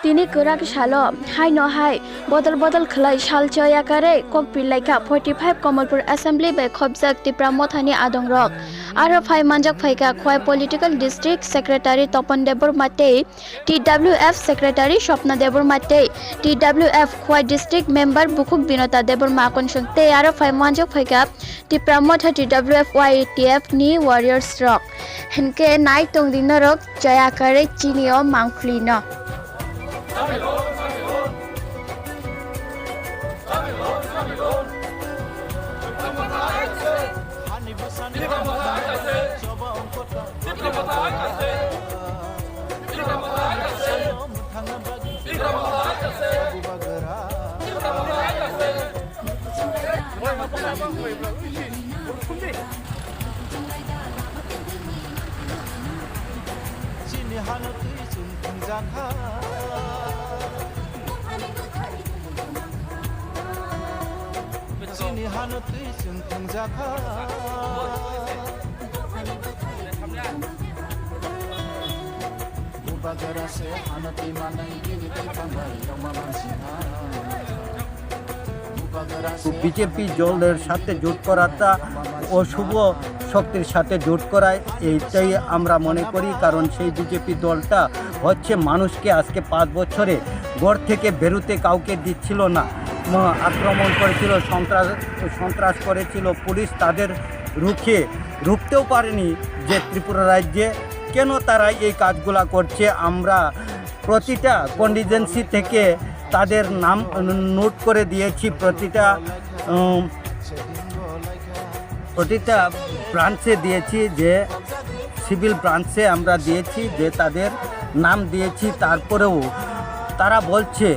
তিনি gorak shalo hai no hai bodol khlai shal choyakare kok pirlai ka 45 kamalpur assembly by khobjak tipra motha ni adongrok aro phai manjak phaika khwai political district secretary topon debor mate TWF secretary shopna debor mate TWF khwai district member bukhuk binota debor makon sungte aro phai manjak phaika tipra motha TWF YTF ni warriors rock henke nai tong dinorok choyakare chinio mangflino BJP দলের সাথে জোট করাটা অশুভ শক্তির সাথে জোট করায় এইটাই আমরা মনে করি। কারণ সেই বিজেপি দলটা হচ্ছে মানুষকে আজকে 5 বছরে ঘর থেকে বেরোতে কাউকে দিচ্ছিল না, আক্রমণ করেছিল, সন্ত্রাস করেছিল, পুলিশ তাদের রুখতেও পারেনি। যে ত্রিপুরা রাজ্যে কেন তারা এই কাজগুলা করছে, আমরা প্রতিটা কন্টিজেন্সি থেকে তাদের নাম নোট করে দিয়েছি, প্রতিটা ব্রাঞ্চে দিয়েছি, যে সিভিল ব্রাঞ্চে আমরা দিয়েছি, যে তাদের নাম দিয়েছি। তারপরেও তারা বলছে,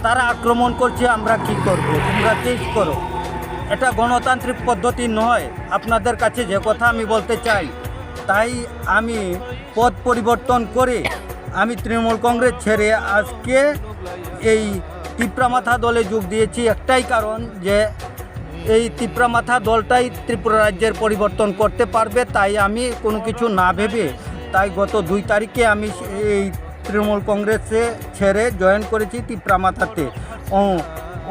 তারা আক্রমণ করছে, আমরা কি করব, তোমরা চেঞ্জ করো। এটা গণতান্ত্রিক পদ্ধতি নয়। আপনাদের কাছে যে কথা আমি বলতে চাই, তাই আমি পদ পরিবর্তন করে আমি তৃণমূল কংগ্রেস ছেড়ে আজকে এই তিপ্রা মাথা দলে যোগ দিয়েছি। একটাই কারণ, যে এই তিপ্রা মাথা দলটাই ত্রিপুরা রাজ্যের পরিবর্তন করতে পারবে। তাই আমি কোনো কিছু না ভেবে, তাই গত 2 তারিখে আমি এই তৃণমূল কংগ্রেসে ছেড়ে জয়েন করেছি তিপ্রা মাথাতে।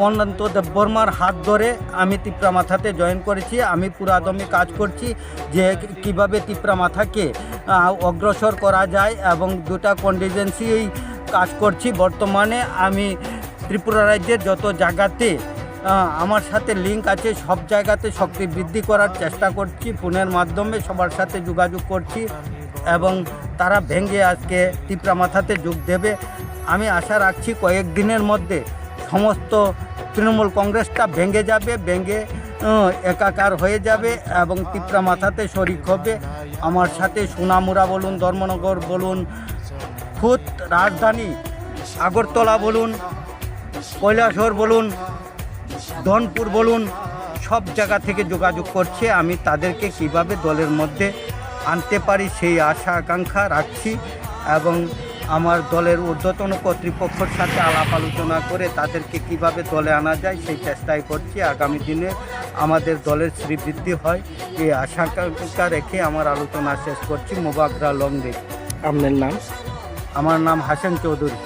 অনন্ত দেববর্মার হাত ধরে আমি তিপ্রা মাথাতে জয়েন করেছি। আমি পুরাদমে কাজ করছি যে কিভাবে তিপ্রা মাথাকে অগ্রসর করা যায়, এবং 2টা কন্টিজেন্সি কাজ করছি। বর্তমানে আমি ত্রিপুরা রাজ্যের যত জায়গাতে আমার সাথে লিঙ্ক আছে, সব জায়গাতে শক্তি বৃদ্ধি করার চেষ্টা করছি। ফোনের মাধ্যমে সবার সাথে যোগাযোগ করছি, এবং তারা ভেঙে আজকে তিপ্রা মাথাতে যোগ দেবে। আমি আশা রাখছি কয়েকদিনের মধ্যে সমস্ত তৃণমূল কংগ্রেসটা ভেঙে যাবে, ভেঙে একাকার হয়ে যাবে, এবং তিপ্রা মাথাতে শরিক হবে। আমার সাথে সোনামুড়া বলুন, ধর্মনগর বলুন, খুদ রাজধানী আগরতলা বলুন, কৈলাসহর বলুন, ধনপুর বলুন, সব জায়গা থেকে যোগাযোগ করছে। আমি তাদেরকে কিভাবে দলের মধ্যে আনতে পারি সেই আশা আকাঙ্ক্ষা রাখছি, এবং আমার দলের ঊর্ধ্বতন কর্তৃপক্ষের সাথে আলাপ আলোচনা করে তাদেরকে কিভাবে দলে আনা যায় সেই চেষ্টাই করছি। আগামী দিনে আমাদের দলের শ্রীবৃদ্ধি হয় এই আশা আকাঙ্ক্ষা রেখে আমার আলোচনা শেষ করছি। মোবাগরা লংদে। আপনার নাম? আমার নাম হাসান চৌধুরী।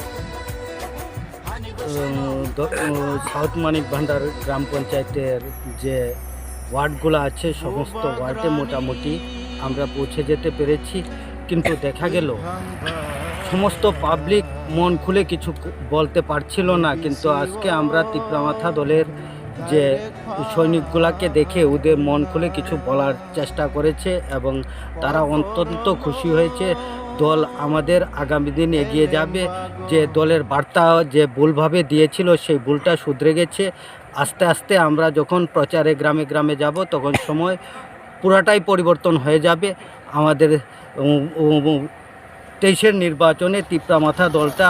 সাউথ মানিক ভান্ডার গ্রাম পঞ্চায়েতের যে ওয়ার্ডগুলো আছে, সমস্ত ওয়ার্ডে মোটামুটি আমরা পৌঁছে যেতে পেরেছি। কিন্তু দেখা গেল সমস্ত পাবলিক মন খুলে কিছু বলতে পারছিল না। কিন্তু আজকে আমরা তিপ্রা মাথা দলের যে সৈনিকগুলাকে দেখে ওদের মন খুলে কিছু বলার চেষ্টা করেছে, এবং তারা অত্যন্ত খুশি হয়েছে। দল আমাদের আগামী দিন এগিয়ে যাবে। যে দলের বার্তা যে ভুলভাবে দিয়েছিল, সেই ভুলটা শুধরে গেছে। আস্তে আস্তে আমরা যখন প্রচারে গ্রামে গ্রামে যাব, তখন সময় পুরাটাই পরিবর্তন হয়ে যাবে। আমাদের 23-এর নির্বাচনে তিপ্রা মাথা দলটা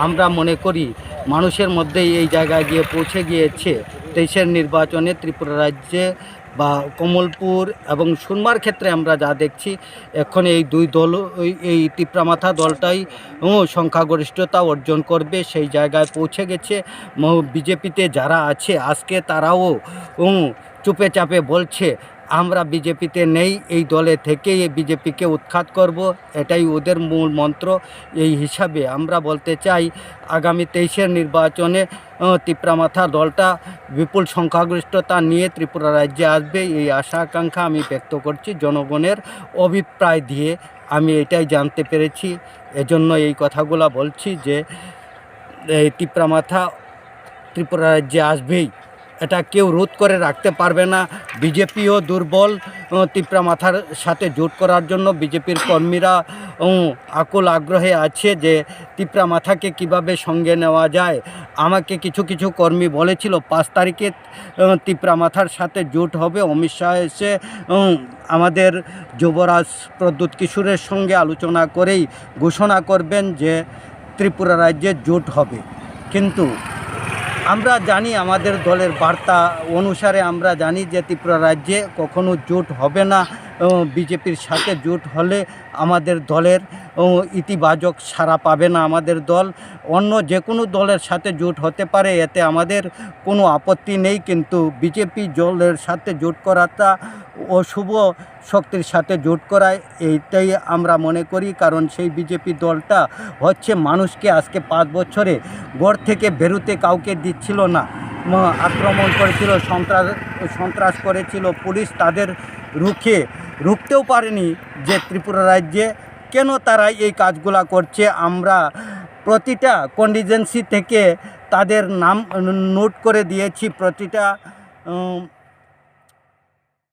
আমরা মনে করি মানুষের মধ্যেই এই জায়গায় গিয়ে পৌঁছে গিয়েছে। 23-এর নির্বাচনে ত্রিপুরা রাজ্যে বা কমলপুর এবং সুরমার ক্ষেত্রে আমরা যা দেখছি, এখন এই 2 দল, এই তিপ্রা মাথা দলটাই সংখ্যাগরিষ্ঠতা অর্জন করবে, সেই জায়গায় পৌঁছে গেছে। বিজেপিতে যারা আছে আজকে তারাও চুপে চাপে বলছে আমরা বিজেপিতে নেই, এই দলে থেকেই বিজেপিকে উৎখাত করব, এটাই ওদের মূল মন্ত্র। এই হিসাবে আমরা বলতে চাই আগামী 23-এর নির্বাচনে তিপ্রা মাথা দলটা বিপুল সংখ্যাগরিষ্ঠতা নিয়ে ত্রিপুরা রাজ্যে আসবে, এই আশা আকাঙ্ক্ষা আমি ব্যক্ত করছি। জনগণের অভিপ্রায় দিয়ে আমি এটাই জানতে পেরেছি, এজন্য এই কথাগুলো বলছি যে এই তিপ্রা মাথা ত্রিপুরা রাজ্যে আসবেই, এটা কেউ রোধ করে রাখতে পারবে না। বিজেপিও দুর্বল তিপ্রা মাথার সাথে জোট করার জন্য। বিজেপির কর্মীরা আকুল আগ্রহে আছে যে তিপ্রা মাথাকে কিভাবে সঙ্গে নেওয়া যায়। আমাকে কিছু কিছু কর্মী বলেছিল 5 তারিখে তিপ্রা মাথার সাথে জোট হবে। অমিত শাহ এসে আমাদের যুবরাজ প্রদ্যুৎ কিশোরের সঙ্গে আলোচনা করেই ঘোষণা করবেন যে ত্রিপুরা রাজ্যে জোট হবে। কিন্তু আমরা জানি, আমাদের দলের বার্তা অনুসারে আমরা জানি যে ত্রিপুরা রাজ্যে কখনো জোট হবে না। বিজেপির সাথে জোট হলে আমাদের দলের ইতিবাচক সাড়া পাবে না। আমাদের দল অন্য যে কোনো দলের সাথে জোট হতে পারে, এতে আমাদের কোনো আপত্তি নেই, কিন্তু বিজেপি দলের সাথে জোট করাটা অশুভ শক্তির সাথে জোট করায়, এইটাই আমরা মনে করি। কারণ সেই বিজেপি দলটা হচ্ছে মানুষকে আজকে 5 বছরে ঘর থেকে বেরোতে কাউকে দিচ্ছিল না, আক্রমণ করেছিল, সন্ত্রাস করেছিল, পুলিশ তাদের রুখতেও পারেনি। যে ত্রিপুরা রাজ্যে কেন তারা এই কাজগুলা করছে, আমরা প্রতিটা কন্টিজেন্সি থেকে তাদের নাম নোট করে দিয়েছি, প্রতিটা